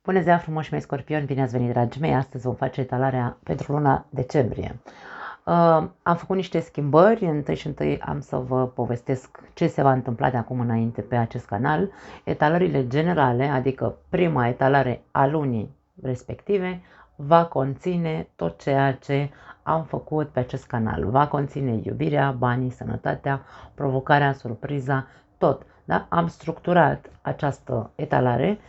Bună ziua frumoși mei scorpioni, bine ați venit dragii mei, astăzi vom face etalarea pentru luna decembrie. Am făcut niște schimbări, întâi am să vă povestesc ce se va întâmpla de acum înainte pe acest canal. Etalările generale, adică prima etalare a lunii respective, va conține tot ceea ce am făcut pe acest canal. Va conține iubirea, banii, sănătatea, provocarea, surpriza, tot. Da? Am structurat această etalare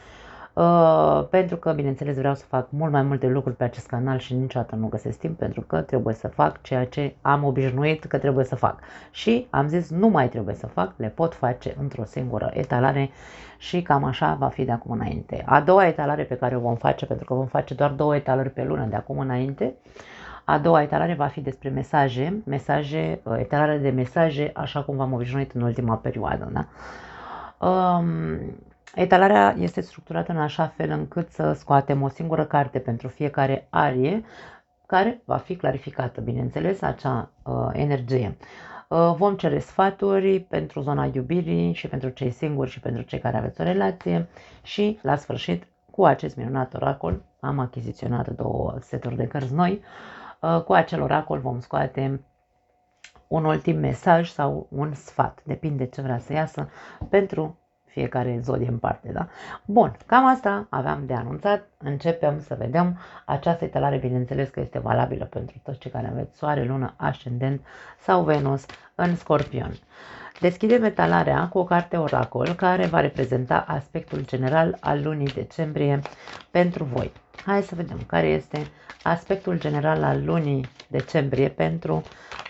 pentru că, bineînțeles, vreau să fac mult mai multe lucruri pe acest canal și niciodată nu găsesc timp pentru că trebuie să fac ceea ce am obișnuit că trebuie să fac. Și am zis nu mai trebuie să fac, le pot face într-o singură etalare și cam așa va fi de acum înainte. A doua etalare pe care o vom face, pentru că vom face doar 2 etalări pe lună de acum înainte, a doua etalare va fi despre mesaje, etalare de mesaje, așa cum v-am obișnuit în ultima perioadă. Da? Etalarea este structurată în așa fel încât să scoatem o singură carte pentru fiecare arie, care va fi clarificată, bineînțeles, acea energie. Vom cere sfaturi pentru zona iubirii și pentru cei singuri și pentru cei care aveți o relație și, la sfârșit, cu acest minunat oracol, am achiziționat 2 seturi de cărți noi, cu acel oracol vom scoate un ultim mesaj sau un sfat, depinde ce vrea să iasă pentru fiecare zodie în parte, da? Bun, cam asta aveam de anunțat. Începem să vedem această etalare, bineînțeles că este valabilă pentru toți cei care aveți soare, lună, ascendent sau Venus în Scorpion. Deschidem etalarea cu o carte oracol care va reprezenta aspectul general al lunii decembrie pentru voi. Hai să vedem care este aspectul general al lunii decembrie pentru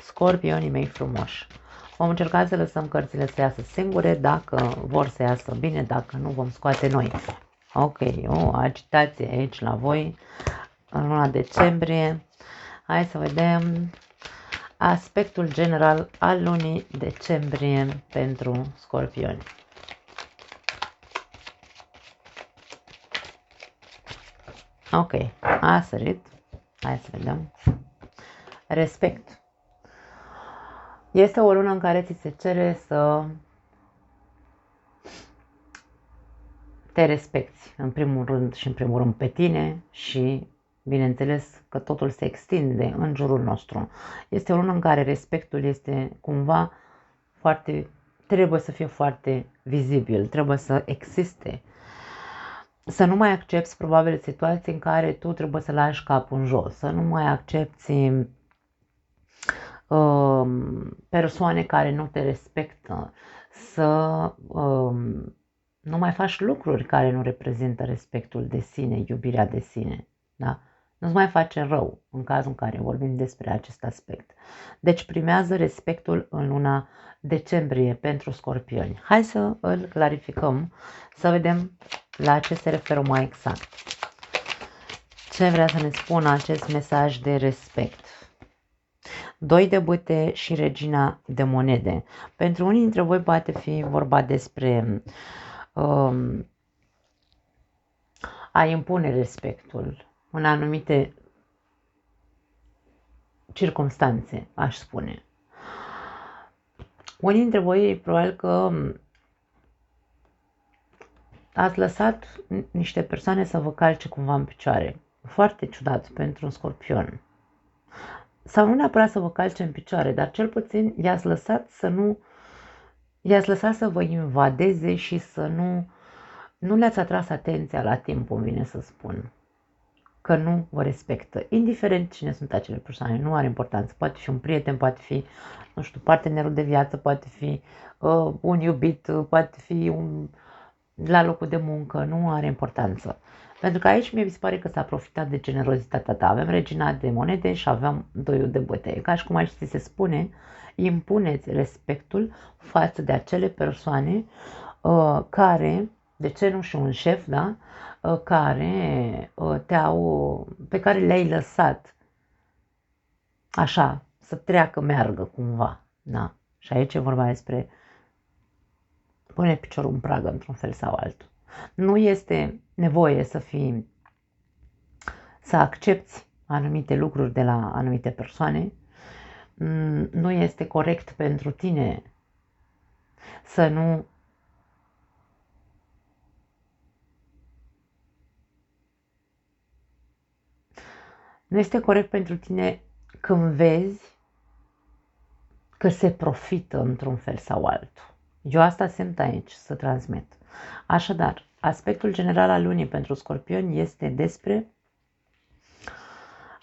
scorpionii mei frumoși. Vom încerca să lăsăm cărțile să iasă singure, dacă vor să iasă bine, dacă nu vom scoate noi. Ok, o agitație aici la voi în luna decembrie. Hai să vedem aspectul general al lunii decembrie pentru scorpioni. Ok, a sărit. Hai să vedem. Respect. Este o lună în care ți se cere să te respecti, în primul rând și în primul rând pe tine și, bineînțeles, că totul se extinde în jurul nostru. Este o lună în care respectul este cumva trebuie să fie foarte vizibil, trebuie să existe. Să nu mai accepti probabil situații în care tu trebuie să lași capul în jos, să nu mai accepti persoane care nu te respectă, să nu mai faci lucruri care nu reprezintă respectul de sine, iubirea de sine. Da? Nu-ți mai face rău în cazul în care vorbim despre acest aspect. Deci primează respectul în luna decembrie pentru scorpioni. Hai să îl clarificăm, să vedem la ce se referă mai exact. Ce vrea să ne spună acest mesaj de respect? 2 de bâte și regina de monede. Pentru unii dintre voi poate fi vorba despre a impune respectul în anumite circumstanțe, aș spune. Unii dintre voi probabil că ați lăsat niște persoane să vă calce cumva în picioare. Foarte ciudat pentru un scorpion. Sau nu neapărat să vă calce în picioare, dar cel puțin i-ați lăsat să vă invadeze și să nu le-ați atras atenția la timp, îmi vine să spun. Că nu vă respectă. Indiferent cine sunt acele persoane, nu are importanță. Poate fi un prieten, poate fi, nu știu, partenerul de viață, poate fi un iubit, poate fi la locul de muncă, nu are importanță. Pentru că aici mi se pare că s-a profitat de generozitatea ta. Avem regina de monede și avem 2 de bătăie. Ca și cum aici se spune, impuneți respectul față de acele persoane care, de ce nu și un șef, da? Pe care le-ai lăsat așa, să meargă cumva. Da? Și aici e vorba despre pune piciorul în pragă într-un fel sau altul. Nu este nevoie să accepti anumite lucruri de la anumite persoane. Nu este corect pentru tine să nu Nu este corect pentru tine când vezi că se profită într-un fel sau altul. Eu asta simt aici să transmit. Așadar, aspectul general al lunii pentru Scorpioni este despre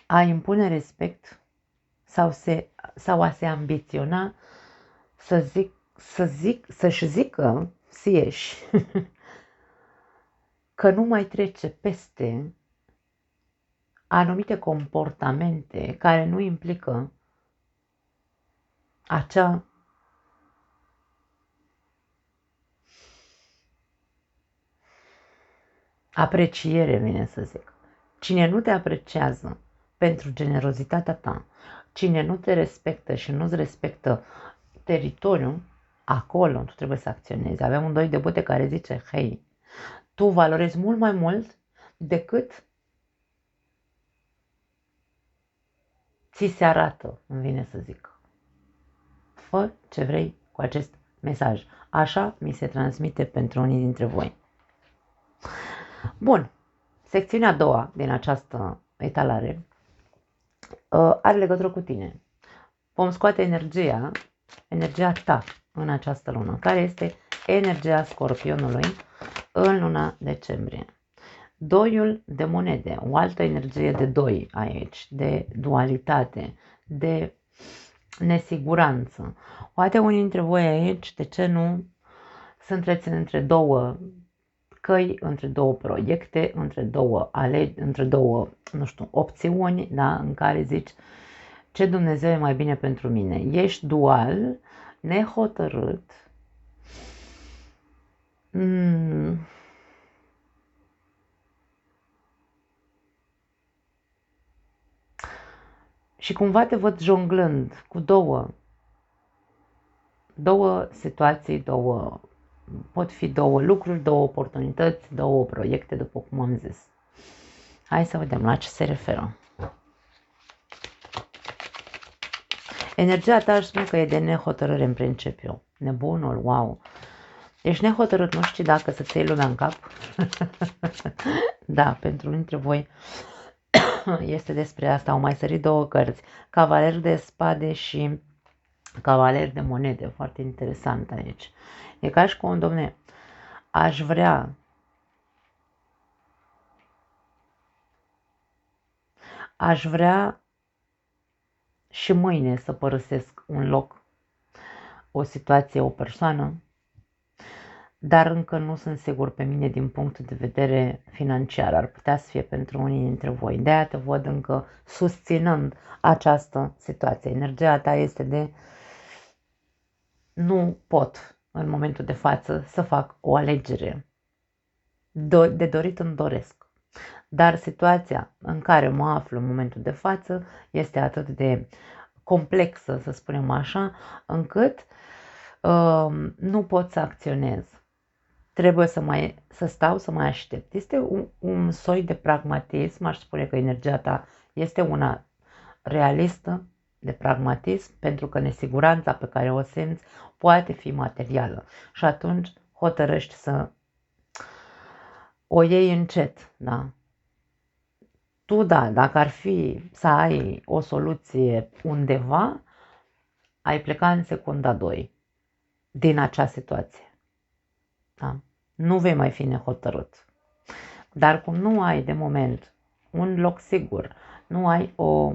a impune respect sau a se ambiționa să-și zică sieși că nu mai trece peste anumite comportamente care nu implică acea apreciere, vine să zic. Cine nu te apreciază pentru generozitatea ta, cine nu te respectă și nu-ți respectă teritoriul, acolo tu trebuie să acționezi. Avem un doi de bute care zice, hei, tu valorezi mult mai mult decât ți se arată, îmi vine să zic. Fă ce vrei cu acest mesaj. Așa mi se transmite pentru unii dintre voi. Bun, secțiunea a doua din această etalare are legătură cu tine. Vom scoate energia ta în această lună, care este energia Scorpionului în luna decembrie. Doiul de monede, o altă energie de doi aici, de dualitate, de nesiguranță. Poate unii dintre voi aici, de ce nu, sunteți între două căi, între două proiecte, între două, nu știu, opțiuni, da, în care zici ce Dumnezeu e mai bine pentru mine. Ești dual, nehotărât, și cumva te văd jonglând cu două situații, pot fi două lucruri, două oportunități, două proiecte, după cum am zis. Hai să vedem la ce se referă. Energia ta aș spune că e de nehotărâre în principiu. Nebunul, wow. Ești nehotărât, nu știi dacă să-ți iei lumea în cap. Da, pentru unii dintre voi este despre asta. Au mai sărit două cărți. Cavaler de spade și Cavaler de monede. Foarte interesant aici. E ca și cum, domne, aș vrea și mâine să părăsesc un loc, o situație, o persoană, dar încă nu sunt sigur pe mine din punct de vedere financiar. Ar putea să fie pentru unii dintre voi. De-aia te văd încă susținând această situație. Energia ta este de nu pot în momentul de față să fac o alegere. De dorit îmi doresc. Dar situația în care mă aflu în momentul de față este atât de complexă, să spunem așa, încât nu pot să acționez. Trebuie să stau, să mai aștept. Este un soi de pragmatism, aș spune că energia ta este una realistă, de pragmatism, pentru că nesiguranța pe care o simți poate fi materială. Și atunci hotărăști să o iei încet, da? Tu, da, dacă ar fi să ai o soluție undeva, ai pleca în secunda 2 din acea situație. Da? Nu vei mai fi nehotărât. Dar cum nu ai de moment un loc sigur, nu ai o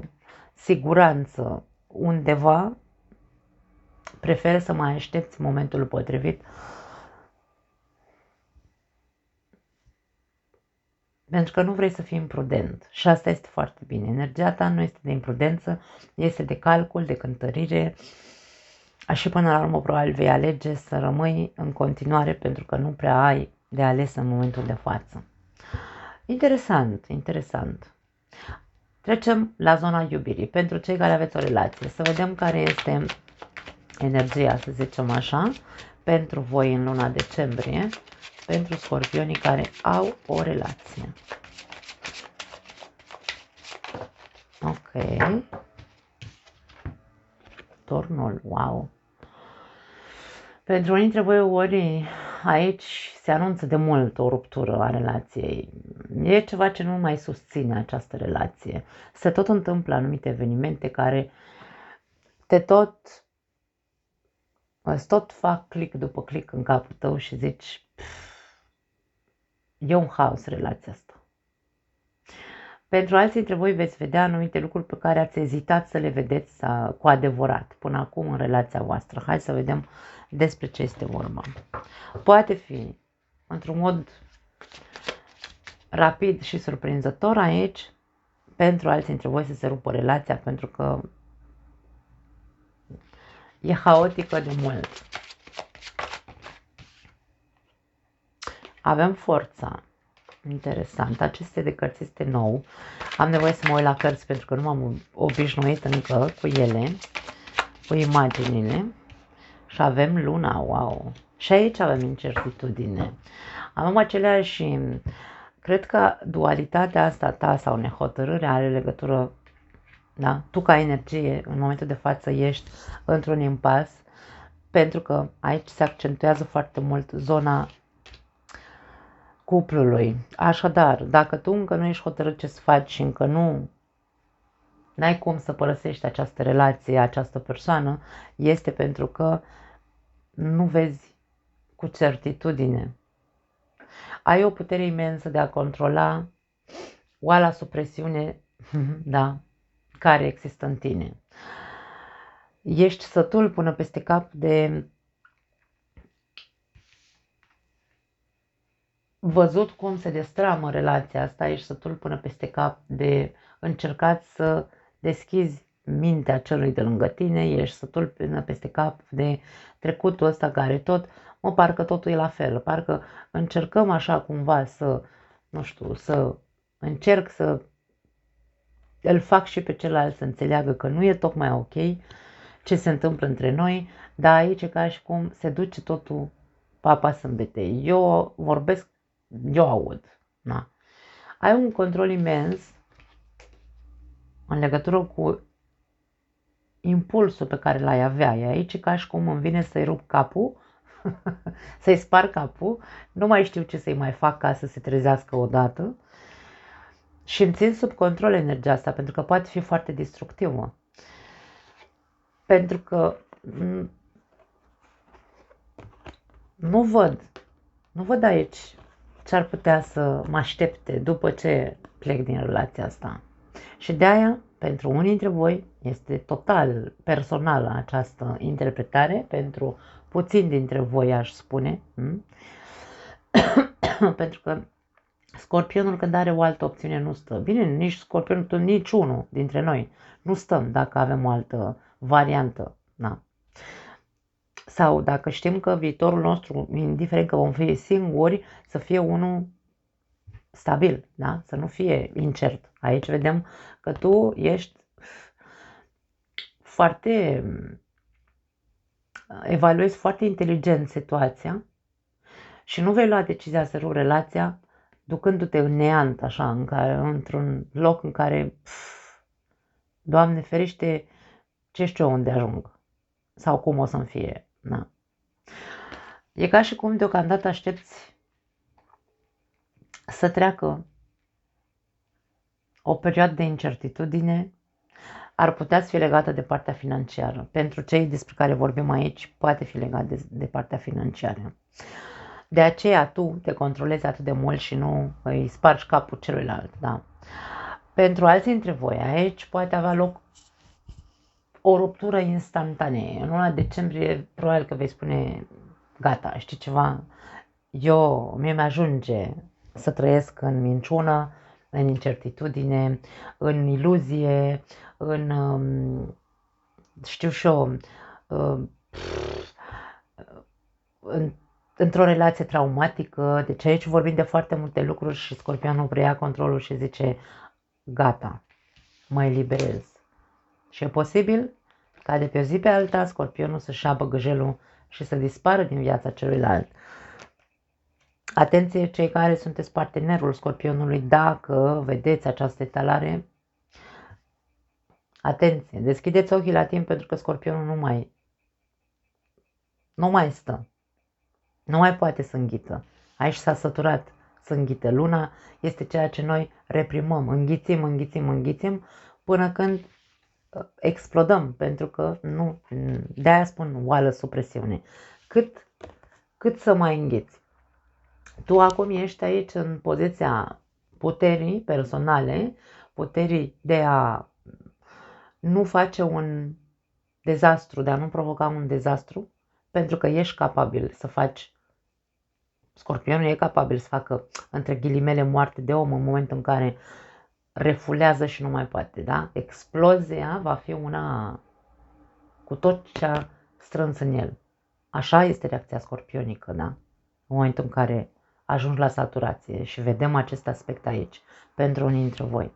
siguranță undeva, prefer să mai aștepți momentul potrivit, pentru că nu vrei să fii imprudent. Și asta este foarte bine. Energia ta nu este de imprudență, este de calcul, de cântărire. Și până la urmă probabil vei alege să rămâi în continuare pentru că nu prea ai de ales în momentul de față. Interesant, interesant. Trecem la zona iubirii. Pentru cei care aveți o relație, să vedem care este energia, să zicem așa, pentru voi în luna decembrie, pentru scorpionii care au o relație. Ok. Tornul, wow. Pentru unii dintre voi ori aici se anunță de mult o ruptură a relației. E ceva ce nu mai susține această relație. Se tot întâmplă anumite evenimente care îți tot fac click după click în capul tău și zici, e un haos relația asta. Pentru alții dintre voi veți vedea anumite lucruri pe care ați ezitat să le vedeți cu adevărat până acum în relația voastră. Hai să vedem despre ce este vorba. Poate fi într-un mod rapid și surprinzător aici pentru alții dintre voi să se rupă relația pentru că e haotică de mult. Avem forța. Interesant. Aceste de cărți este nou. Am nevoie să mă uit la cărți pentru că nu m-am obișnuit încă cu ele, cu imaginile. Și avem luna, wow. Și aici avem incertitudine. Avem aceleași, cred că dualitatea asta ta sau nehotărârea are legătură, da? Tu ca energie în momentul de față ești într-un impas pentru că aici se accentuează foarte mult zona cuplului. Așadar, dacă tu încă nu ești hotărât ce să faci și încă n-ai cum să părăsești această relație, această persoană, este pentru că nu vezi cu certitudine. Ai o putere imensă de a controla oala supresiune, da, care există în tine. Ești sătul până peste cap de văzut cum se destramă relația asta, ești sătul până peste cap de încercat să deschizi mintea celui de lângă tine, ești sătul până peste cap de trecutul ăsta care tot, parcă totul e la fel, parcă încercăm așa cumva să, nu știu, să încerc să îl fac și pe celălalt să înțeleagă că nu e tocmai ok ce se întâmplă între noi, dar aici e ca și cum se duce totul papa sâmbete. Eu vorbesc, eu aud. Na. Ai un control imens în legătură cu impulsul pe care l-ai avea. E aici ca și cum îmi vine să-i rup capul, să-i spar capul, nu mai știu ce să-i mai fac ca să se trezească odată și îmi țin sub control energia asta, pentru că poate fi foarte destructivă. Pentru că nu văd aici ce ar putea să mă aștepte după ce plec din relația asta. Și de aia, pentru unii dintre voi, este total personală această interpretare, pentru puțini dintre voi aș spune, pentru că Scorpionul când are o altă opțiune nu stă. Bine, nici Scorpionul, nici unul dintre noi nu stăm dacă avem o altă variantă. Na. Sau dacă știm că viitorul nostru, indiferent că vom fi singuri, să fie unul stabil, da? Să nu fie incert. Aici vedem că tu ești evaluezi foarte inteligent situația și nu vei lua decizia să rupi relația ducându-te în neant, așa, într-un loc în care, Doamne ferește, ce știu unde ajung sau cum o să-mi fie. Na. E ca și cum deocamdată aștepți să treacă o perioadă de incertitudine, ar putea să fie legată de partea financiară. Pentru cei despre care vorbim aici, poate fi legat de partea financiară. De aceea tu te controlezi atât de mult și nu îi spargi capul celuilalt. Da? Pentru alții dintre voi aici poate avea loc o ruptură instantanee. În luna decembrie probabil că vei spune, gata, știi ceva, mie mi-ajunge să trăiesc în minciună, în incertitudine, în iluzie, știu și eu, într-o relație traumatică. Deci aici vorbim de foarte multe lucruri și Scorpionul preia controlul și zice, gata, mă eliberez. Și e posibil ca de pe o zi pe alta Scorpionul să-și ia băgăjelul și să dispară din viața celuilalt. Atenție cei care sunteți partenerul Scorpionului, dacă vedeți această etalare, atenție, deschideți ochii la timp pentru că Scorpionul nu mai stă, nu mai poate să înghită. Aici s-a săturat să înghite. Luna este ceea ce noi reprimăm, înghițim, până când explodăm, pentru că nu, de-aia spun oală sub presiune. Cât să mai înghiți? Tu acum ești aici în poziția puterii personale, puterii de a nu face un dezastru, de a nu provoca un dezastru, pentru că ești capabil să faci. Scorpionul e capabil să facă, între ghilimele, moarte de om în momentul în care refulează și nu mai poate, da? Explozia va fi una cu tot ce a strâns în el. Așa este reacția scorpionică, da? În momentul în care ajungi la saturație și vedem acest aspect aici, pentru unii dintre voi.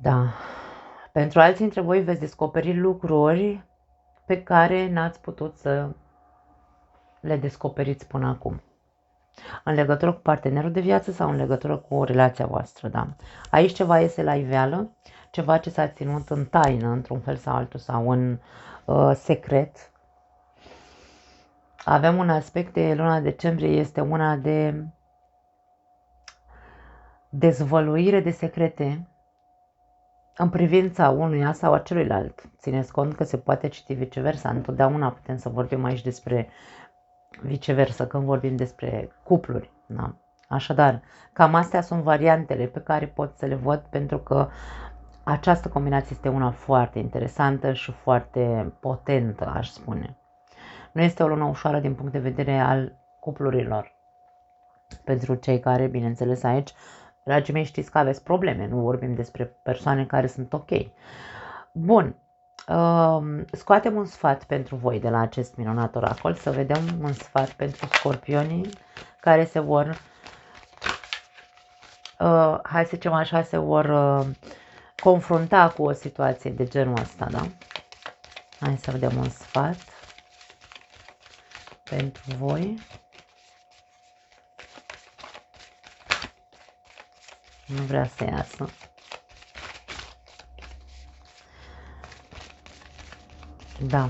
Da. Pentru alții dintre voi veți descoperi lucruri pe care n-ați putut să le descoperiți până acum. În legătură cu partenerul de viață sau în legătură cu relația voastră, da. Aici ceva iese la iveală, ceva ce s-a ținut în taină, într-un fel sau altul, sau în secret. Avem un aspect de luna decembrie, este una de dezvăluire de secrete în privința unuia sau a celuilalt. Țineți cont că se poate citi viceversa, întotdeauna putem să vorbim aici despre viceversa când vorbim despre cupluri. Da? Așadar, cam astea sunt variantele pe care pot să le văd, pentru că această combinație este una foarte interesantă și foarte potentă, aș spune. Nu este o lună ușoară din punct de vedere al cuplurilor. Pentru cei care, bineînțeles, aici, dragii mei, știți că aveți probleme, nu vorbim despre persoane care sunt ok. Bun, scoatem un sfat pentru voi de la acest minunat oracol, să vedem un sfat pentru scorpionii care se vor, hai să zicem așa, se vor confrunta cu o situație de genul ăsta, da? Hai să vedem un sfat pentru voi. Nu vrea să iasă. Da.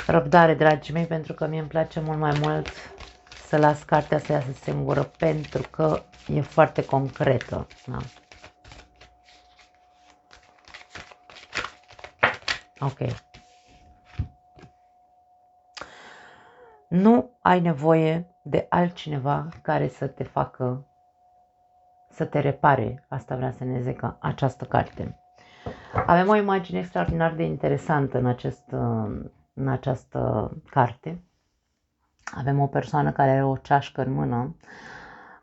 Răbdare, dragii mei, pentru că mie îmi place mult mai mult să las cartea să iasă singură, pentru că e foarte concretă. Da. Ok. Nu ai nevoie de altcineva care să te facă, să te repare. Asta vrea să ne zică această carte. Avem o imagine extraordinar de interesantă în această carte. Avem o persoană care are o ceașcă în mână,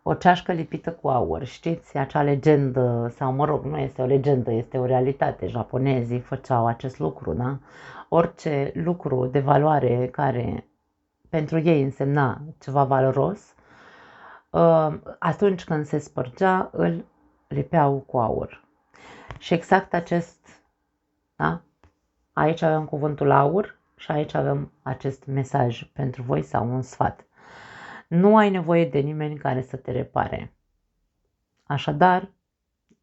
o ceașcă lipită cu aur. Știți, acea legendă, sau mă rog, nu este o legendă, este o realitate. Japonezii făceau acest lucru, da? Orice lucru de valoare care pentru ei însemna ceva valoros, atunci când se spărgea, îl lipeau cu aur. Și exact acest, da? Aici avem cuvântul aur și aici avem acest mesaj pentru voi sau un sfat. Nu ai nevoie de nimeni care să te repare. Așadar,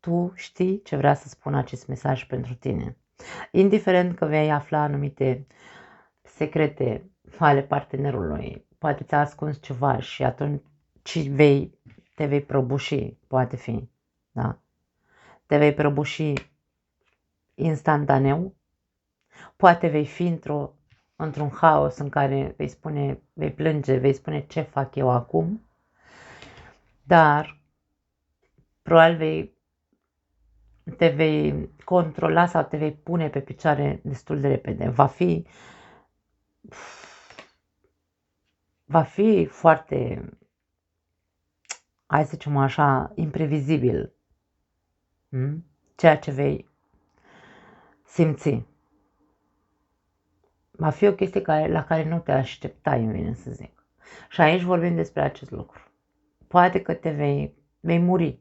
tu știi ce vrea să spună acest mesaj pentru tine. Indiferent că vei afla anumite secrete ale partenerului, poate ți-a ascuns ceva și atunci te vei prăbuși, poate fi, da? Te vei prăbuși instantaneu, poate vei fi într-un haos în care vei plânge, vei spune ce fac eu acum, dar probabil te vei controla sau te vei pune pe picioare destul de repede. Va fi foarte, hai să zicem așa, imprevizibil ceea ce vei simți. Va fi o chestie la care nu te așteptai, îmi vine să zic. Și aici vorbim despre acest lucru. Poate că vei muri.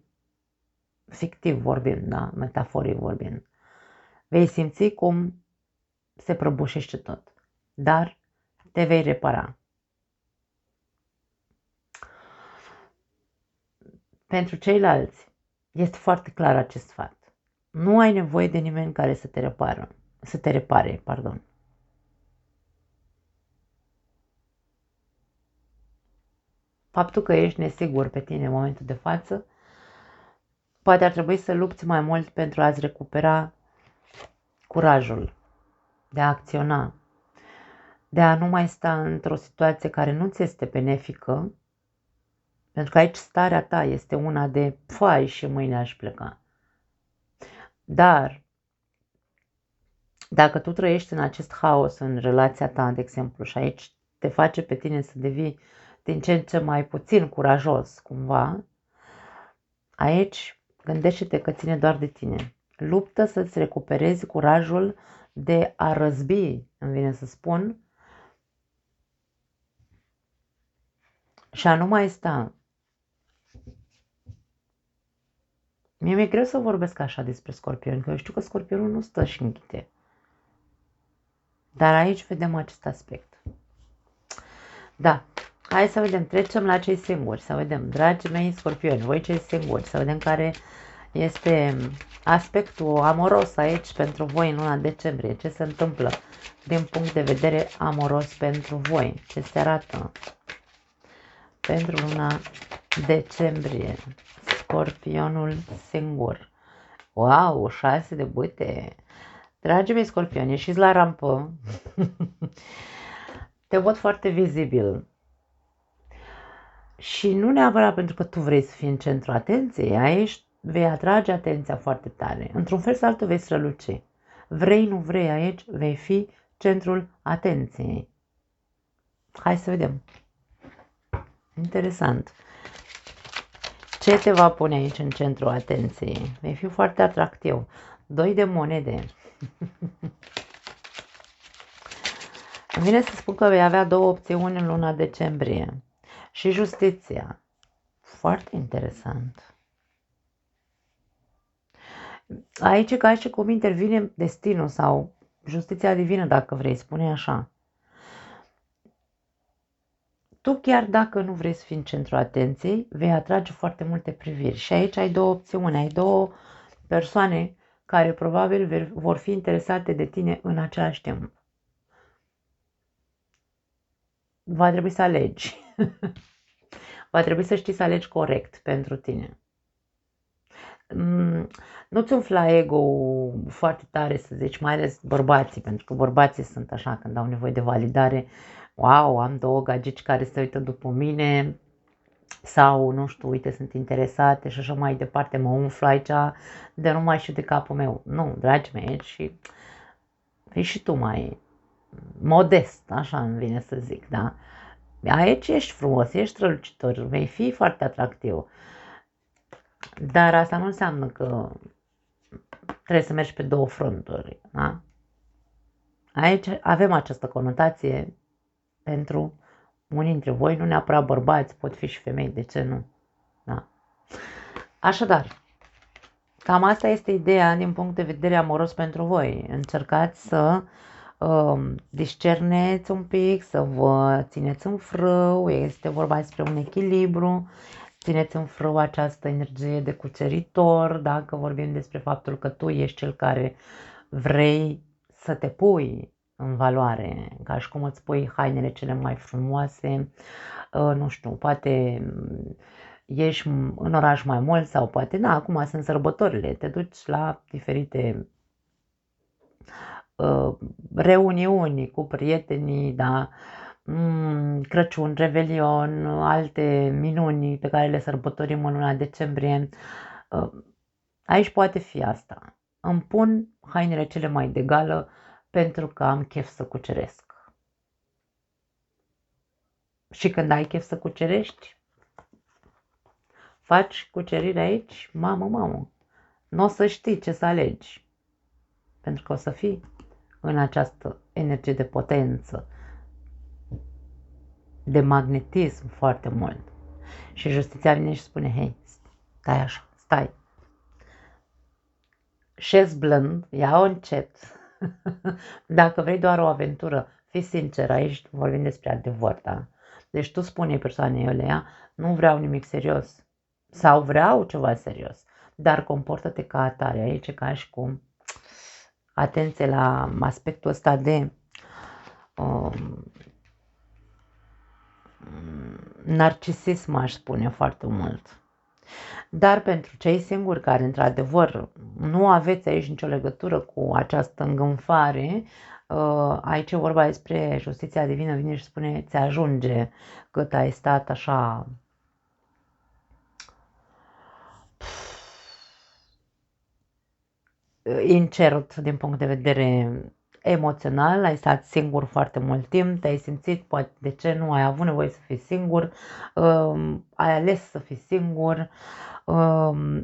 Fictiv vorbim, da, metaforic vorbind. Vei simți cum se prăbușește tot. Dar te vei repara. Pentru ceilalți este foarte clar acest fapt. Nu ai nevoie de nimeni care să te repare, pardon. faptul că ești nesigur pe tine în momentul de față, poate ar trebui să lupți mai mult pentru a-ți recupera curajul de a acționa, de a nu mai sta într-o situație care nu ți este benefică, pentru că aici starea ta este una de foai și mâine aș pleca. Dar dacă tu trăiești în acest haos în relația ta, de exemplu, și aici te face pe tine să devii din ce în ce mai puțin curajos, cumva, aici gândește-te că ține doar de tine. Luptă să-ți recuperezi curajul de a răzbi, îmi vine să spun, și a nu mai sta. Mie mi-e greu să vorbesc așa despre Scorpion, că eu știu că Scorpionul nu stă și înghite. Dar aici vedem acest aspect. Da, hai să vedem, trecem la cei singuri, să vedem, dragii mei Scorpioni, voi cei singuri, să vedem care este aspectul amoros aici pentru voi în luna decembrie, ce se întâmplă din punct de vedere amoros pentru voi, ce se arată pentru luna decembrie, Scorpionul singur. Wow, 6 de bâte! Dragii mei Scorpioni, ieșiți la rampă. Te văd foarte vizibil. Și nu neapărat pentru că tu vrei să fii în centru atenției, aici vei atrage atenția foarte tare. Într-un fel sau altul vei străluci. Vrei, nu vrei, aici vei fi centrul atenției. Hai să vedem. Interesant. Ce te va pune aici în centrul atenției? Vei fi foarte atractiv. 2 de monede. Îmi vine să spun că vei avea 2 opțiuni în luna decembrie. Și justiția. Foarte interesant. Aici e ca și cum intervine destinul sau justiția divină, dacă vrei, spune așa. Tu chiar dacă nu vrei să fii în centrul atenției, vei atrage foarte multe priviri. Și aici ai 2 opțiuni, ai 2 persoane care probabil vor fi interesate de tine în același timp. Va trebui să alegi. Va trebui să știi să alegi corect pentru tine. Nu-ți umfla ego foarte tare, să zici, mai ales bărbații, pentru că bărbații sunt așa când au nevoie de validare. Wow, am 2 gagici care se uită după mine sau, nu știu, uite, sunt interesate și așa mai departe, mă umflu aici de nu mai știu de capul meu. Nu, dragi mei, și fii și tu mai modest, așa îmi vine să zic, da? Aici ești frumos, ești strălucitor, vei fi foarte atractiv. Dar asta nu înseamnă că trebuie să mergi pe 2 fronturi, da? Aici avem această conotație pentru unii dintre voi, nu neapărat bărbați, pot fi și femei, de ce nu? Da. Așadar, cam asta este ideea din punct de vedere amoros pentru voi. Încercați să discerneți un pic, să vă țineți în frâu, este vorba despre un echilibru, țineți în frâu această energie de cuceritor, dacă vorbim despre faptul că tu ești cel care vrei să te pui în valoare, ca și cum îți pui hainele cele mai frumoase, nu știu, poate ieși în oraș mai mult sau poate, da, acum sunt sărbătorile, te duci la diferite reuniuni cu prietenii, da, Crăciun, Revelion, alte minuni pe care le sărbătorim în luna decembrie. Aici poate fi asta. Îmi pun hainele cele mai de gală pentru că am chef să cuceresc. Și când ai chef să cucerești, faci cucerire aici, mamă, nu o să știi ce să alegi. Pentru că o să fii în această energie de potență, de magnetism foarte mult. Și justiția vine și spune, hei, stai așa, stai. Șezi blând, ia-o încet. Dacă vrei doar o aventură, fii sincer, aici vorbim despre adevăr, da? Deci tu spune persoanei Iulea, nu vreau nimic serios. Sau vreau ceva serios. Dar comportă-te ca atare. Aici ca și cum atenție la aspectul ăsta de narcisism, aș spune foarte mult. Dar pentru cei singuri care, într-adevăr, nu aveți aici nicio legătură cu această îngânfare, aici e vorba despre justiția divină, vine și spune, ți ajunge cât ai stat așa incert din punct de vedere emoțional, ai stat singur foarte mult timp, te-ai simțit, poate de ce nu ai avut nevoie să fii singur, ai ales să fii singur,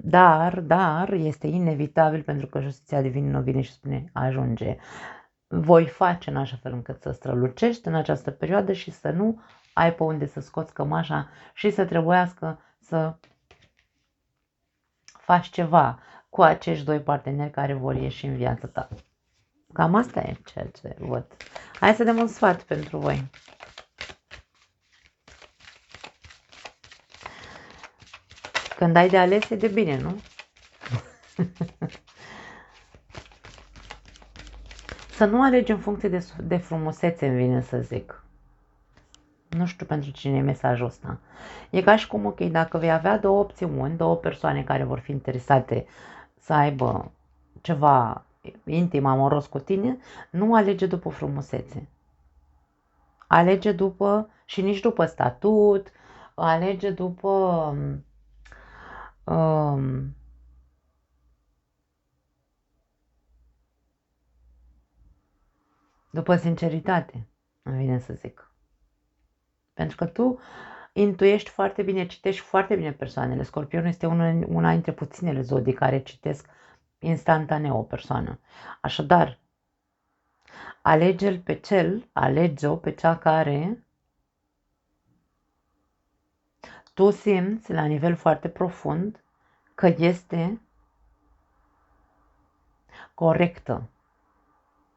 dar este inevitabil pentru că justiția divină vine și spune ajunge. Voi face în așa fel încât să strălucești în această perioadă și să nu ai pe unde să scoți cămașa și să trebuiască să faci ceva cu acești doi parteneri care vor ieși în viața ta. Cam asta e ceea ce văd. Hai să dăm un sfat pentru voi. Când ai de ales, e de bine, nu? Să nu alegi în funcție de frumusețe, îmi vine să zic. Nu știu pentru cine e mesajul ăsta. E ca și cum, ok, dacă vei avea două opțiuni, două persoane care vor fi interesate să aibă ceva intim, amoros cu tine, nu alege după frumusețe. Alege după, și nici după statut, alege după după sinceritate, îmi vine să zic. Pentru că tu intuiești foarte bine, citești foarte bine persoanele. Scorpionul este una dintre puținele zodii care citesc instantaneu o persoană. Așadar, alege-o pe cea care tu simți la nivel foarte profund că este corectă.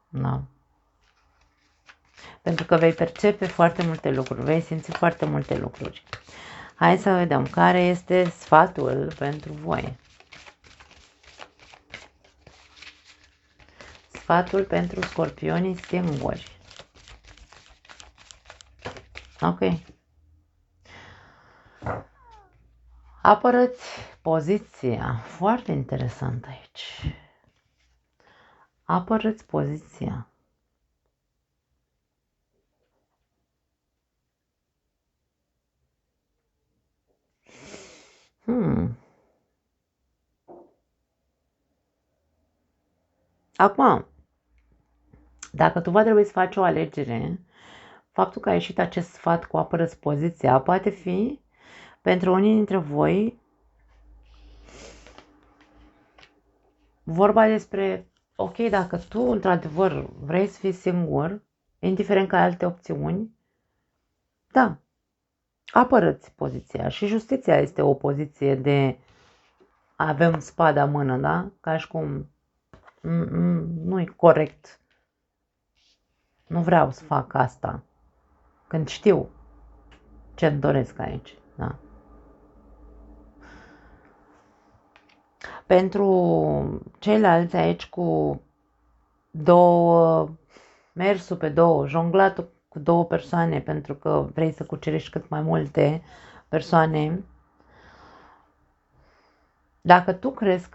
Da. Pentru că vei percepe foarte multe lucruri, vei simți foarte multe lucruri. Hai să vedem care este sfatul pentru voi. Sfatul pentru scorpionii singuri. Ok. Apără-ți poziția. Foarte interesant aici. Apără-ți poziția. Acum, dacă tu va trebui să faci o alegere, faptul că a ieșit acest sfat cu apără-ți poziția poate fi pentru unii dintre voi vorba despre, ok, dacă tu într-adevăr vrei să fii singur, indiferent că ai alte opțiuni, da, apără-ți poziția. Și justiția este o poziție de avem spada în mână, da? Ca și cum nu e corect. Nu vreau să fac asta. Când știu ce-mi doresc aici, da? Pentru ceilalți aici cu mersul pe două, jonglatul cu două persoane pentru că vrei să cucerești cât mai multe persoane, dacă tu crezi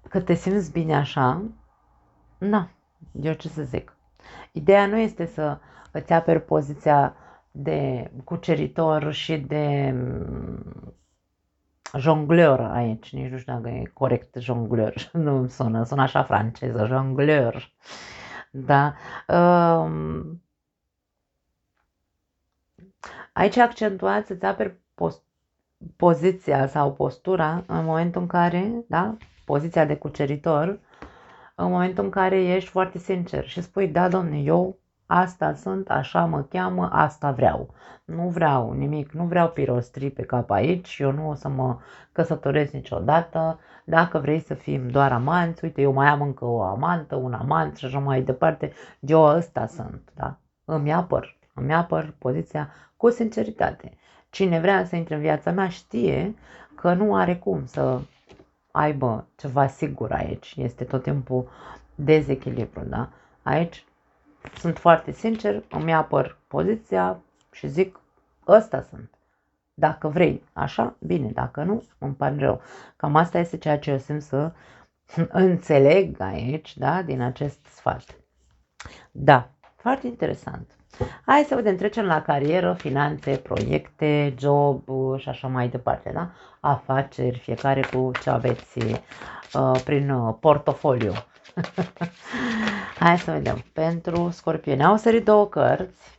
că te simți bine așa, na, eu ce să zic. Ideea nu este să îți aperi poziția de cuceritor și de jongleur aici, nici nu știu dacă e corect jongleur, nu sună așa franceză, jongleur. Da. Aici accentuați să-ți aperi poziția sau postura în momentul în care, da, poziția de cuceritor, în momentul în care ești foarte sincer și spui, da, domne, eu asta sunt, așa mă cheamă, asta vreau. Nu vreau nimic, nu vreau pirostrii pe cap aici, eu nu o să mă căsătoresc niciodată. Dacă vrei să fim doar amanți, uite, eu mai am încă o amantă, un amant și așa mai departe, eu ăsta sunt, da? Îmi apăr poziția cu sinceritate. Cine vrea să intre în viața mea știe că nu are cum să aibă ceva sigur aici. Este tot timpul dezechilibru, da? Aici sunt foarte sincer, îmi apăr poziția și zic, ăsta sunt. Dacă vrei așa, bine, dacă nu, îmi pare rău. Cam asta este ceea ce eu simt să înțeleg aici, da, din acest sfat. Da, foarte interesant. Hai să vedem, trecem la carieră, finanțe, proiecte, job și așa mai departe, da? Afaceri, fiecare cu ce aveți prin portofoliu. Hai să vedem. Pentru scorpioni au sărit două cărți,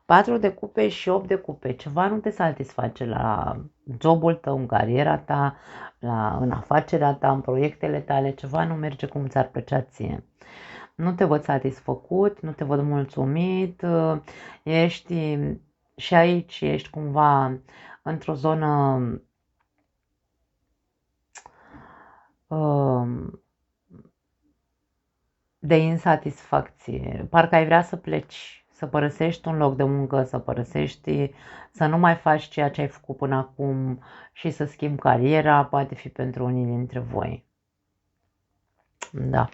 4 de cupe și 8 de cupe. Ceva nu te satisface la jobul tău, în cariera ta, în afacerea ta, în proiectele tale, ceva nu merge cum ți-ar plăcea ție. Nu te văd satisfăcut, nu te văd mulțumit, ești și aici, ești cumva într-o zonă de insatisfacție. Parcă ai vrea să pleci, să părăsești un loc de muncă, să nu mai faci ceea ce ai făcut până acum și să schimbi cariera, poate fi pentru unii dintre voi. Da.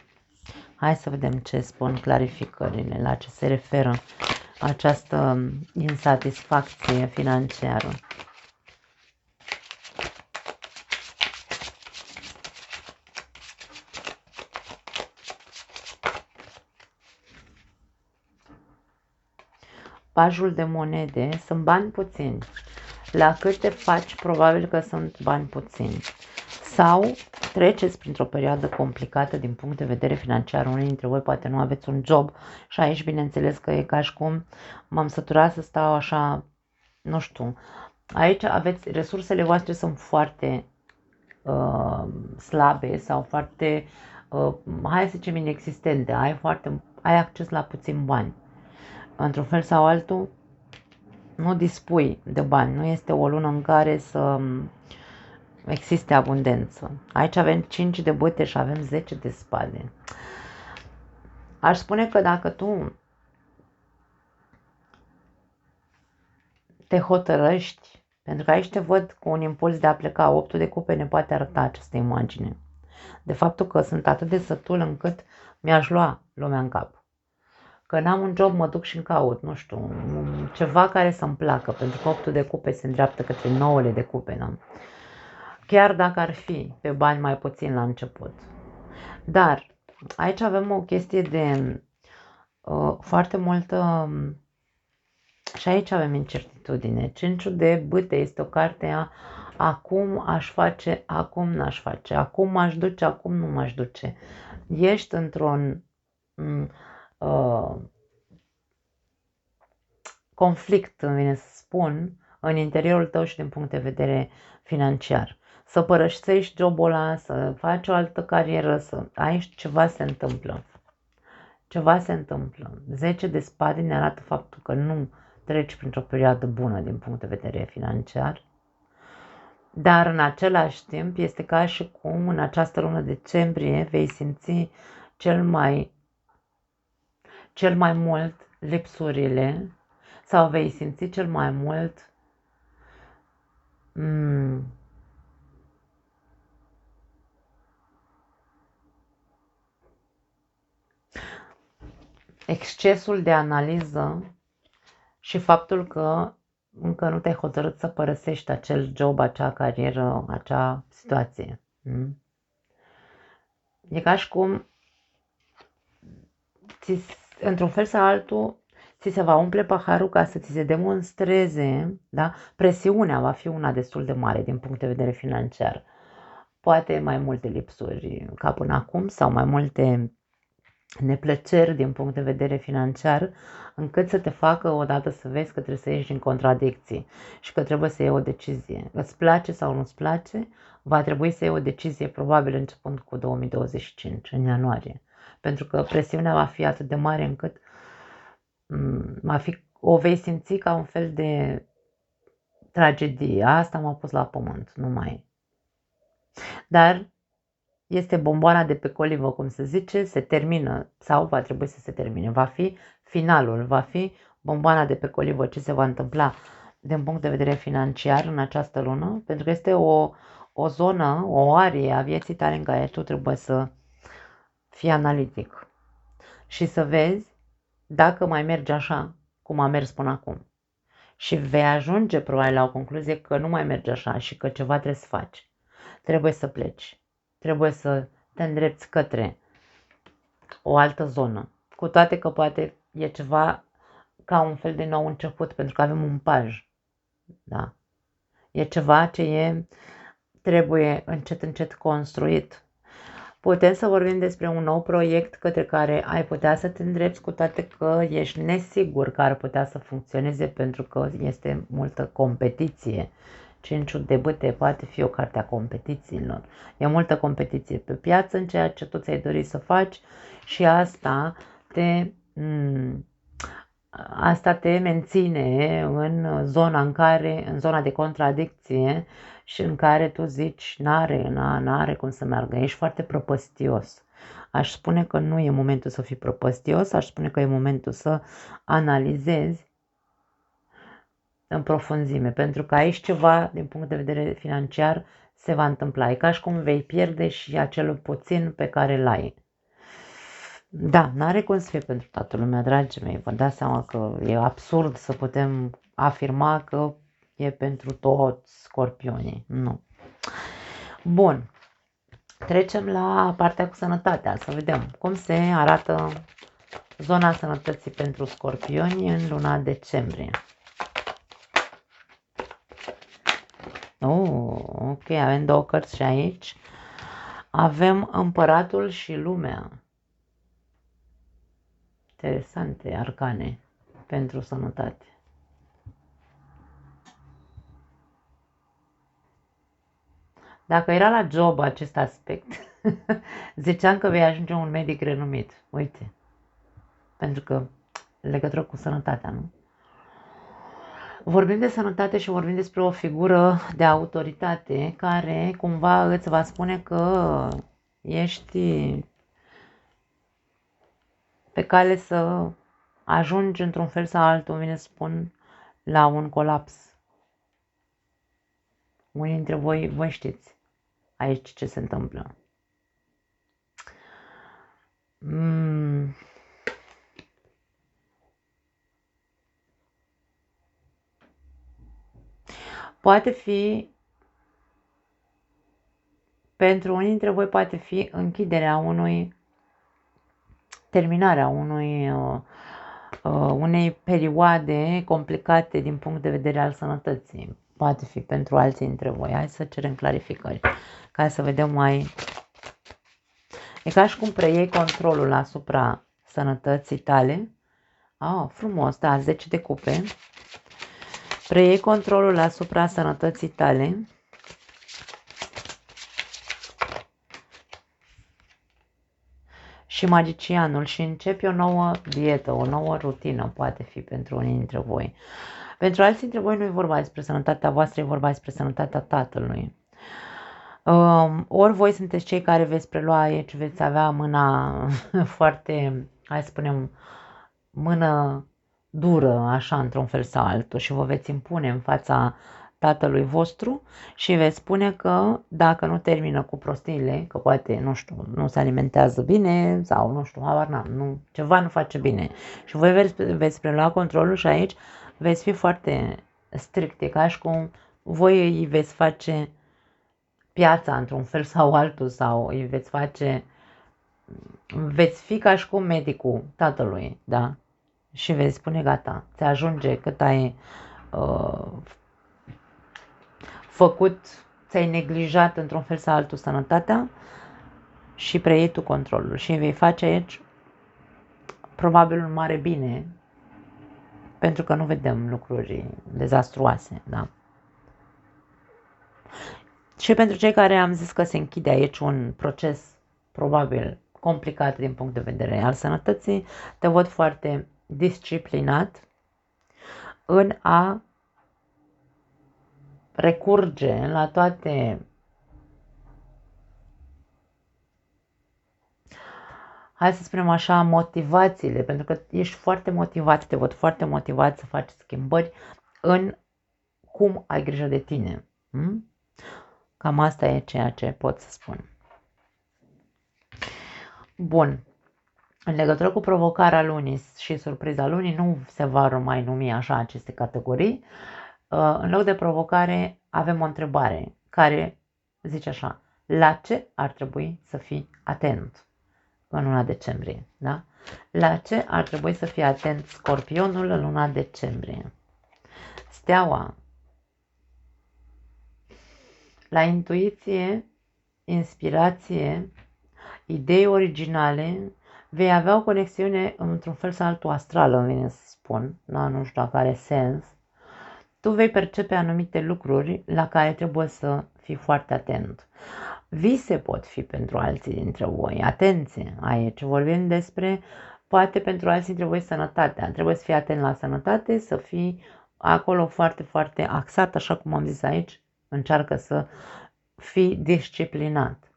Hai să vedem ce spun clarificările, la ce se referă această insatisfacție financiară. Pajul de monede, sunt bani puțini. La cât te faci, probabil că sunt bani puțini. Sau treceți printr-o perioadă complicată din punct de vedere financiar. Unii dintre voi poate nu aveți un job și aici bineînțeles că e ca și cum m-am săturat să stau așa, nu știu. Aici aveți, resursele voastre sunt foarte slabe sau foarte, hai să zicem, inexistente. Ai acces la puțin bani. Într-un fel sau altul, nu dispui de bani. Nu este o lună în care să existe abundență. Aici avem 5 de bâte și avem 10 de spade. Aș spune că dacă tu te hotărăști, pentru că aici te văd cu un impuls de a pleca, 8 de cupe ne poate arăta această imagine. De faptul că sunt atât de sătul încât mi-aș lua lumea în cap. Că n-am un job, mă duc și-mi caut, nu știu, ceva care să-mi placă, pentru că 8 de cupe se îndreaptă către 9 de cupe, da? Chiar dacă ar fi pe bani mai puțin la început. Dar aici avem o chestie de foarte multă, și aici avem incertitudine. 5 de bâte este o carte a acum aș face, acum n-aș face, acum m-aș duce, acum nu m-aș duce. Ești într-un conflict, îmi vine să spun, în interiorul tău și din punct de vedere financiar. Să părăsești jobul ăla, să faci o altă carieră, aici ceva se întâmplă. Ceva se întâmplă. 10 de spade ne arată faptul că nu treci printr-o perioadă bună din punct de vedere financiar. Dar în același timp este ca și cum în această lună decembrie vei simți cel mai mult lipsurile sau vei simți cel mai mult excesul de analiză și faptul că încă nu te-ai hotărât să părăsești acel job, acea carieră, acea situație. E ca și cum, într-un fel sau altul, ți se va umple paharul ca să ți se demonstreze, da? Presiunea va fi una destul de mare din punct de vedere financiar. Poate mai multe lipsuri ca până acum sau mai multe neplăceri din punct de vedere financiar, încât să te facă odată să vezi că trebuie să ieși din contradicții și că trebuie să iei o decizie. Îți place sau nu-ți place, va trebui să iei o decizie probabil începând cu 2025, în ianuarie. Pentru că presiunea va fi atât de mare încât o vei simți ca un fel de tragedie. Asta m-a pus la pământ, nu mai. Dar este bomboana de pe colivă, cum se zice, se termină sau va trebui să se termine. Va fi finalul, va fi bomboana de pe colivă ce se va întâmpla din punct de vedere financiar în această lună, pentru că este o zonă, o arie a vieții tale în care tu trebuie să fii analitic și să vezi dacă mai merge așa cum a mers până acum. și vei ajunge probabil la o concluzie că nu mai merge așa și că ceva trebuie să faci. Trebuie să pleci. Trebuie să te îndrepți către o altă zonă. Cu toate că poate e ceva ca un fel de nou început, pentru că avem un paj. Da? E ceva ce trebuie încet construit. Putem să vorbim despre un nou proiect către care ai putea să te îndrepți, cu toate că ești nesigur că ar putea să funcționeze pentru că este multă competiție. Cinciul de bâte poate fi o carte a competițiilor. E multă competiție pe piață în ceea ce tu ți-ai dorit să faci și asta te menține în zona în zona de contradicție și în care tu zici n-are cum să meargă, ești foarte prăpăstios. Aș spune că nu e momentul să fii prăpăstios, aș spune că e momentul să analizezi în profunzime, pentru că aici ceva din punct de vedere financiar se va întâmpla. E ca și cum vei pierde și acel puțin pe care îl ai. Da, n-are cum să fie pentru toată lumea, dragii mei. Vă dați seama că e absurd să putem afirma că e pentru toți scorpionii. Nu. Bun. Trecem la partea cu sănătatea. Să vedem cum se arată zona sănătății pentru scorpioni în luna decembrie. Ok, avem două cărți și aici. Avem Împăratul și Lumea. Interesante arcane pentru sănătate. Dacă era la job acest aspect, ziceam că vei ajunge un medic renumit. Uite, pentru că legătură cu sănătatea, nu? Vorbim de sănătate și vorbim despre o figură de autoritate care cumva îți va spune că ești pe cale să ajungi într-un fel sau altul, vine să spun, la un colaps. Unii dintre voi știți aici ce se întâmplă. Poate fi, pentru unii dintre voi poate fi închiderea terminarea unei perioade complicate din punct de vedere al sănătății. Poate fi pentru alții dintre voi. Hai să cerem clarificări, ca să vedem mai... E ca și cum preiei controlul asupra sănătății tale. Frumos, da, 10 de cupe. Preiei controlul asupra sănătății tale. Și magicianul și începi o nouă dietă, o nouă rutină, poate fi pentru unii dintre voi. Pentru alții dintre voi nu e vorba despre sănătatea voastră, e vorba despre sănătatea tatălui. Ori voi sunteți cei care veți prelua aici, veți avea mâna foarte, hai să spunem, mână dură, așa, într-un fel sau altul, și vă veți impune în fața tatălui vostru și veți spune că dacă nu termină cu prostiile, că poate, nu știu, nu se alimentează bine sau nu știu, habar n-am, ceva nu face bine și voi veți prelua controlul și aici veți fi foarte stricte, ca și cum voi îi veți face piața într-un fel sau altul sau îi veți fi ca și cum medicul tatălui, da? Și veți spune gata, ți ajunge cât ai făcut, ți-ai neglijat într-un fel sau altul sănătatea și preiei tu controlul și vei face aici probabil un mare bine, pentru că nu vedem lucruri dezastruoase, da? Și pentru cei care am zis că se închide aici un proces probabil complicat din punct de vedere al sănătății, te văd foarte disciplinat în a recurge la toate, hai să spunem așa, motivațiile, pentru că ești foarte motivat, te văd foarte motivat să faci schimbări în cum ai grijă de tine. Cam asta e ceea ce pot să spun. Bun. În legătură cu provocarea lunii și surpriza lunii, nu se vor mai numi așa aceste categorii. În loc de provocare avem o întrebare care zice așa: la ce ar trebui să fii atent în luna decembrie? Da? La ce ar trebui să fie atent Scorpionul în luna decembrie? Steaua. La intuiție, inspirație, idei originale, vei avea o conexiune într-un fel sau altul astrală, îmi vine să spun, da? Nu știu dacă are sens. Tu vei percepe anumite lucruri la care trebuie să fii foarte atent. Vise pot fi pentru alții dintre voi. Atenție, aici vorbim despre, poate pentru alții dintre voi sănătatea. Trebuie să fii atent la sănătate, să fii acolo foarte, foarte axat, așa cum am zis aici. Încearcă să fii disciplinat.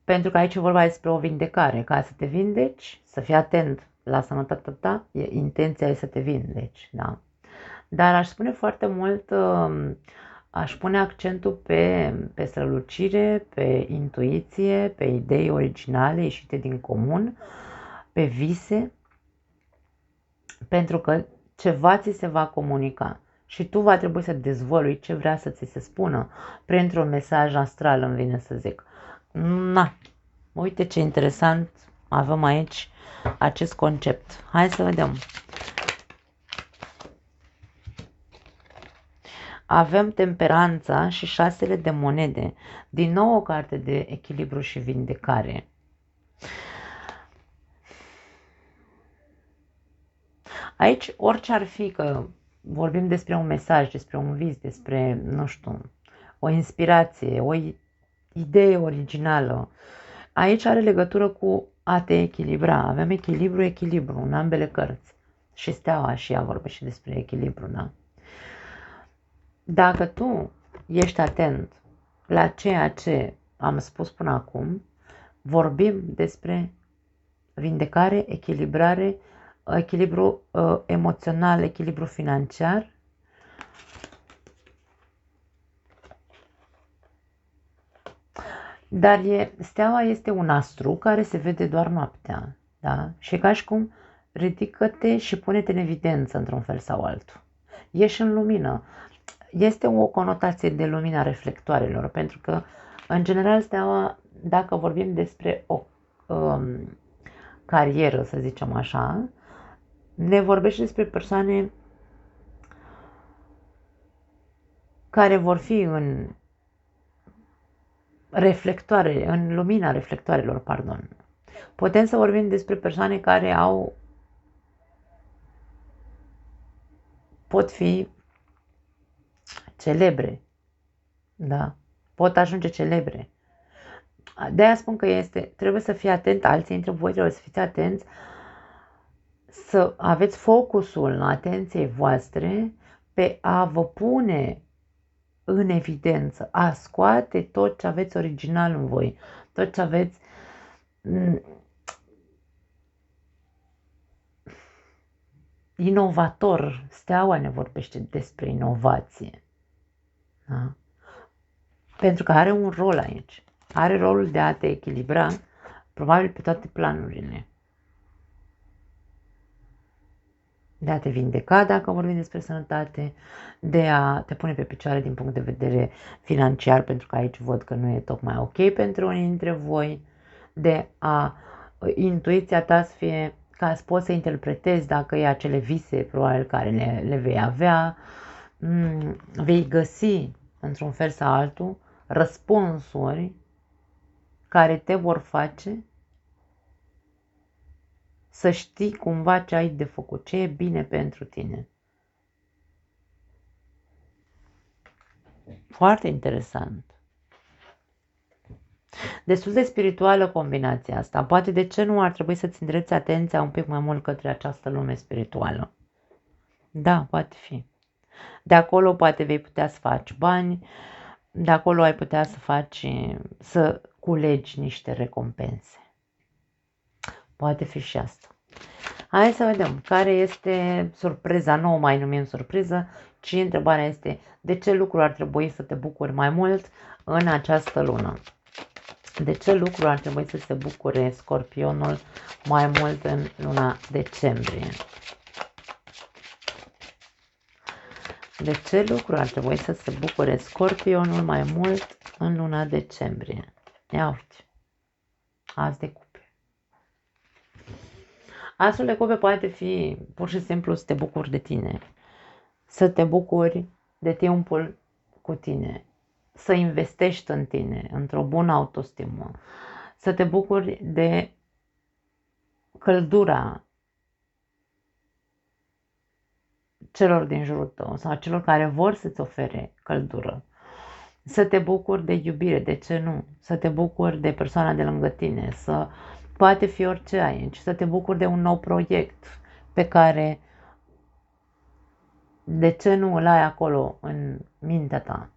Pentru că aici e vorba despre o vindecare. Ca să te vindeci, să fii atent la sănătatea ta, intenția e să te vindeci, da? Dar aș spune foarte mult, aș pune accentul pe strălucire, pe intuiție, pe idei originale ieșite din comun, pe vise, pentru că ceva ți se va comunica și tu va trebui să dezvălui ce vrea să ți se spună printr-un mesaj astral, îmi vine să zic. Na, uite ce interesant avem aici acest concept. Hai să vedem. Avem temperanța și 6 de monede. Din nou o carte de echilibru și vindecare. Aici, orice ar fi, că vorbim despre un mesaj, despre un vis, despre, nu știu, o inspirație, o idee originală, aici are legătură cu a te echilibra. Avem echilibru în ambele cărți. Și Steaua și ea vorbește despre echilibru, da? Dacă tu ești atent la ceea ce am spus până acum, vorbim despre vindecare, echilibrare, echilibru emoțional, echilibru financiar. Dar Steaua este un astru care se vede doar noaptea, da? Și ca și cum ridică-te și pune-te în evidență într-un fel sau altul. Ieși în lumină. Este o conotație de lumina reflectoarelor, pentru că, în general, Steaua, dacă vorbim despre o carieră, să zicem așa, ne vorbește despre persoane care vor fi în reflectoare, în lumina reflectoarelor, pardon. Putem să vorbim despre persoane care pot fi celebre, da? Pot ajunge celebre. De-aia spun că trebuie să fii atent, alții dintre voi trebuie să fiți atenți, să aveți focusul atenției voastre pe a vă pune în evidență, a scoate tot ce aveți original în voi, tot ce aveți inovator. Steaua ne vorbește despre inovație. Da? Pentru că are un rol aici. Are rolul de a te echilibra, probabil pe toate planurile. De a te vindeca, dacă vorbim despre sănătate, de a te pune pe picioare din punct de vedere financiar, pentru că aici văd că nu e tocmai ok pentru unii dintre voi, de a intuiția ta să fie ca să poți să interpretezi dacă e acele vise probabil care le vei avea, vei găsi într-un fel sau altul răspunsuri care te vor face să știi cumva ce ai de făcut, ce e bine pentru tine. Foarte interesant. Destul de spirituală combinația asta. Poate de ce nu ar trebui să-ți îndrepți atenția un pic mai mult către această lume spirituală? Da, poate fi. De acolo poate vei putea să faci bani, de acolo ai putea să culegi niște recompense. Poate fi și asta. Hai să vedem care este surpriza, nu o mai numim surpriză, ci întrebarea este de ce lucru ar trebui să te bucuri mai mult în această lună. De ce lucru ar trebui să se bucure Scorpionul mai mult în luna decembrie? De ce lucru ar trebui să se bucure Scorpionul mai mult în luna decembrie? Ia uite. As de cupe. Asul de cupe poate fi pur și simplu să te bucuri de tine. Să te bucuri de timpul cu tine. Să investești în tine, într-o bună autostimă. Să te bucuri de căldura celor din jurul tău sau celor care vor să-ți ofere căldură. Să te bucuri de iubire, de ce nu? Să te bucuri de persoana de lângă tine, să poate fi orice aici, să te bucuri de un nou proiect pe care de ce nu îl ai acolo în mintea ta.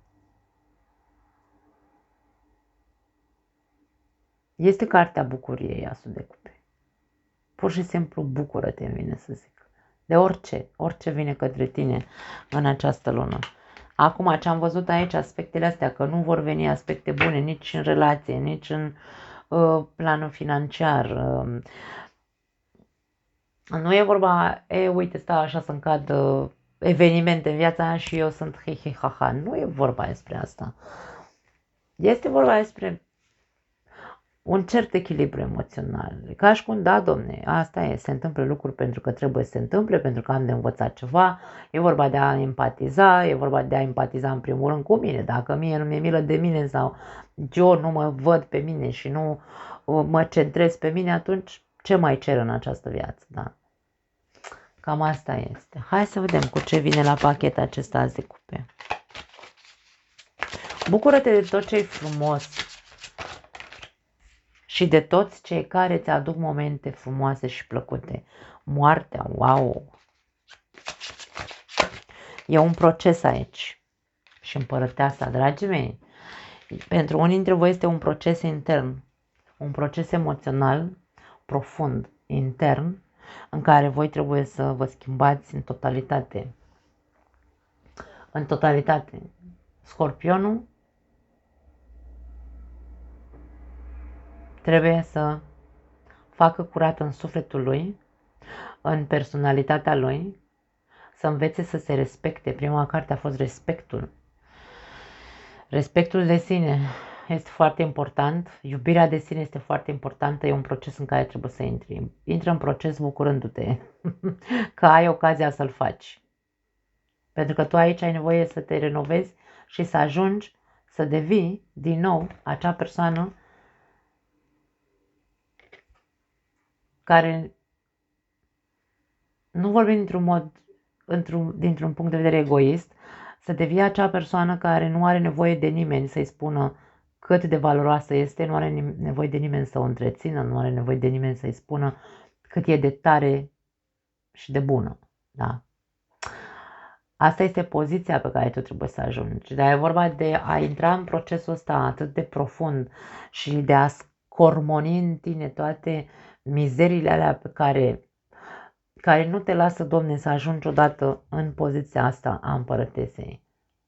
Este cartea bucuriei, Asul de cupe. Pur și simplu bucură-te, îmi vine să zic. De orice vine către tine în această lună. Acum ce am văzut aici, aspectele astea, că nu vor veni aspecte bune nici în relație, nici în planul financiar. Nu e vorba, uite, stau așa să-mi cad evenimente în viața mea și eu sunt he-he-ha-ha. Nu e vorba despre asta. Este vorba despre un cert echilibru emoțional. Ca și cum, da, domne, asta e, se întâmplă lucruri pentru că trebuie să se întâmple, pentru că am de învățat ceva, e vorba de a empatiza, e vorba de a empatiza în primul rând cu mine. Dacă mie nu mi-e milă de mine sau eu nu mă văd pe mine și nu mă centrez pe mine, atunci ce mai cer în această viață, da? Cam asta este. Hai să vedem cu ce vine la pachet acesta As de cupe. Bucură-te de tot ce e frumos și de toți cei care îți aduc momente frumoase și plăcute. Moartea, wow! E un proces aici. Și împărăteasa, dragii mei, pentru unii dintre voi este un proces intern, un proces emoțional profund, intern, în care voi trebuie să vă schimbați în totalitate. În totalitate. Scorpionul trebuie să facă curat în sufletul lui, în personalitatea lui, să învețe să se respecte. Prima carte a fost respectul. Respectul de sine este foarte important, iubirea de sine este foarte importantă, e un proces în care trebuie să intri. Intră în proces bucurându-te că ai ocazia să-l faci. Pentru că tu aici ai nevoie să te renovezi și să ajungi să devii din nou acea persoană care, nu vorbim dintr-un mod, dintr-un punct de vedere egoist, să devii acea persoană care nu are nevoie de nimeni să-i spună cât de valoroasă este, nu are nevoie de nimeni să o întrețină, nu are nevoie de nimeni să-i spună cât e de tare și de bună. Da? Asta este poziția pe care tu trebuie să ajungi. Dar e vorba de a intra în procesul ăsta atât de profund și de a scormoni în tine toate mizerile alea pe care nu te lasă, Doamne, să ajungi odată în poziția asta a împărătesei.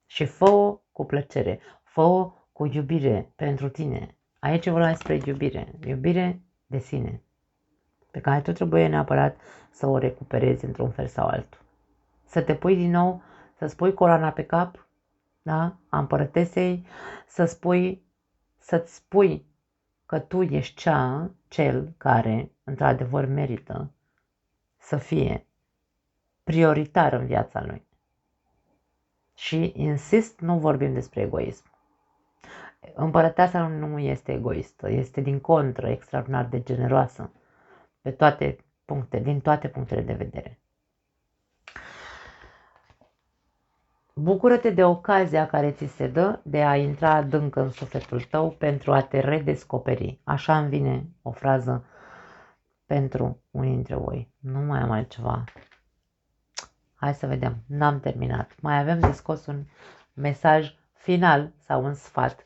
Și fă-o cu plăcere, fă-o cu iubire pentru tine. Aici vorba despre iubire, iubire de sine, pe care tu trebuie neapărat să o recuperezi într-un fel sau altul. Să te pui din nou, să-ți pui coloana pe cap, da? A împărătesei, să-ți spui că tu ești cel care, într-adevăr, merită să fie prioritar în viața lui. Și insist, nu vorbim despre egoism. Împărăteasa nu este egoistă, este din contră extraordinar de generoasă din toate punctele de vedere. Bucură-te de ocazia care ți se dă de a intra adânc în sufletul tău pentru a te redescoperi. Așa îmi vine o frază pentru unii dintre voi. Nu mai am altceva. Hai să vedem. N-am terminat. Mai avem de scos un mesaj final sau un sfat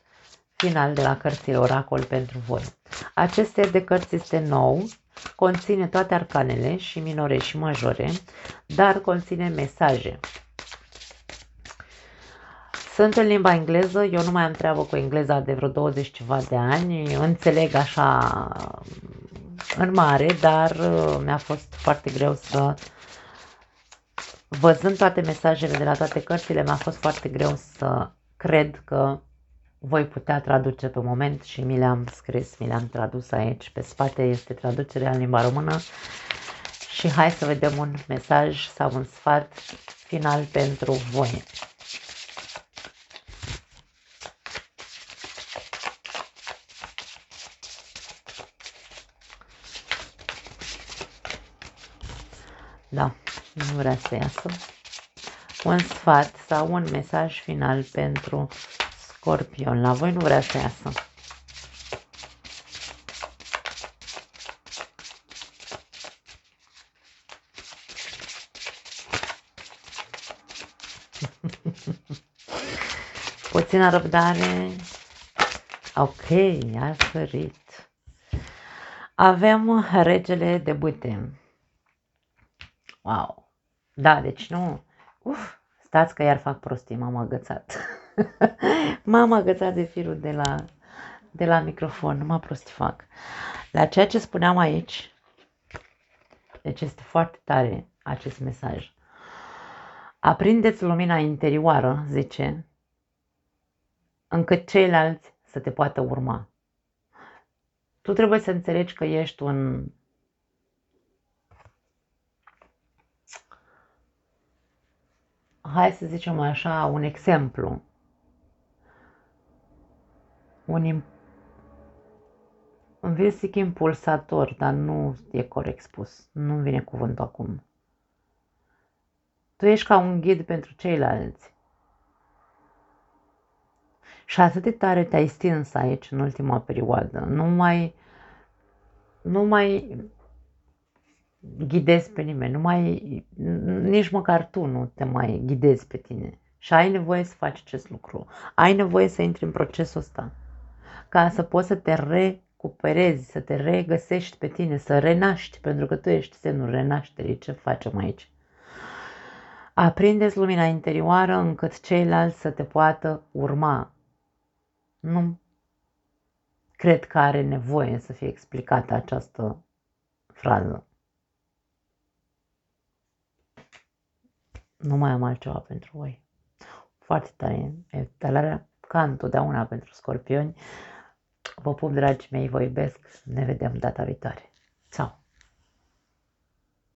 final de la cărțile oracol pentru voi. Acest set de cărți este nou, conține toate arcanele și minore și majore, dar conține mesaje. Sunt în limba engleză, eu nu mai am treabă cu engleza de vreo 20 ceva de ani, înțeleg așa în mare, dar mi-a fost foarte greu să, văzând toate mesajele de la toate cărțile, mi-a fost foarte greu să cred că voi putea traduce pe moment și mi le-am scris, mi le-am tradus aici. Pe spate este traducerea în limba română și hai să vedem un mesaj sau un sfat final pentru voi. Da, nu vrea să iasă. Un sfat sau un mesaj final pentru Scorpion. La voi nu vrea să iasă. Puțină răbdare. Ok, a sărit. Avem regele de bâte. Wow. Da, deci nu... stați că iar fac prostii, m-am agățat. M-am agățat de firul de la microfon, nu mă prostii fac. La ceea ce spuneam aici, deci este foarte tare acest mesaj. Aprindeți lumina interioară, zice, încât ceilalți să te poată urma. Tu trebuie să înțelegi că ești un... hai să zicem așa, un exemplu. Îmi vine să zic impulsator, dar nu e corect spus. Nu vine cuvântul acum. Tu ești ca un ghid pentru ceilalți. Și atât de tare te-ai stins aici în ultima perioadă. Nu mai ghidezi pe nimeni, nici măcar tu nu te mai ghidezi pe tine. Și ai nevoie să faci acest lucru. Ai nevoie să intri în procesul ăsta. Ca să poți să te recuperezi, să te regăsești pe tine, să renaști, pentru că tu ești semnul renașterii. Ce facem aici? Aprindeți lumina interioară încât ceilalți să te poată urma. Nu cred că are nevoie să fie explicată această frază. Nu mai am altceva pentru voi. Foarte tare. Etalarea ca întotdeauna pentru scorpioni. Vă pup, dragii mei, vă iubesc. Ne vedem data viitoare. Ciao!